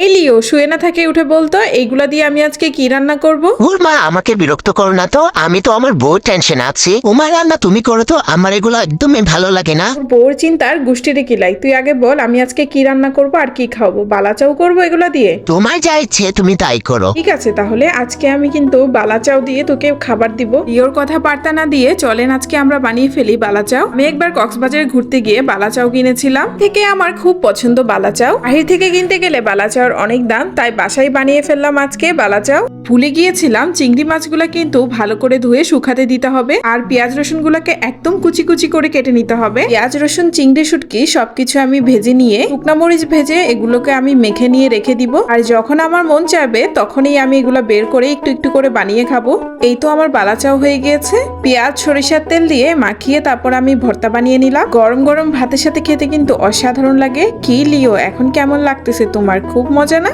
এলিও শুয়ে না থাকে উঠে বলতো এইগুলা দিয়ে আমি আজকে কি রান্না করব। ওর মা আমাকে বিরক্ত করো না তো, আমি তো আমার বউ টেনশন আছি। তোমার রান্না তুমি করো তো, আমার এগুলো একদমই ভালো লাগে না। তোর বউর চিন্তার গোষ্ঠীরে কিলাই, তুই আগে বল আমি আজকে কি রান্না করব আর কি খাওয়াবো। বালাচাও করবো এগুলা দিয়ে? তোমার যা ইচ্ছে তুমি তাই করো। ঠিক আছে, তাহলে আজকে আমি কিন্তু বালাচাও দিয়ে তোকে খাবার দিব। ইওর কথা বার্তা না দিয়ে চলেন আজকে আমরা বানিয়ে ফেলি বালাচাও। আমি একবার কক্সবাজারে ঘুরতে গিয়ে বালাচাও কিনেছিলাম, থেকে আমার খুব পছন্দ বালাচাও। বাহির থেকে কিনতে গেলে বালাচাওর অনেক দাম, তাই বাসায় বানিয়ে ফেললাম আজকে বালাচাও। ভুলে গিয়েছিলাম চিংড়ি মাছগুলা কিন্তু ভালো করে ধুয়ে শুকাতে দিতে হবে, আর পেঁয়াজ রসুন গুলাকে একদম কুচি কুচি করে কেটে নিতে হবে। পেঁয়াজ রসুন চিংড়ি শুটকি সবকিছু আমি ভেজে নিয়ে শুকনা মরিচ ভেজে এগুলোকে আমি মেখে নিয়ে রেখে দিব। আর যখন আমার মন চাইবে তখনই আমি এগুলো বের করে একটু একটু করে বানিয়ে খাবো। এই তো আমার বালাচাও হয়ে গিয়েছে। পেঁয়াজ সরিষার তেল দিয়ে মাখিয়ে তারপর আমি ভর্তা বানিয়ে নিলাম। গরম গরম ভাতের সাথে খেতে কিন্তু অসাধারণ লাগে। কি লিও, এখন কেমন লাগতেছে তোমার? খুব মজা না?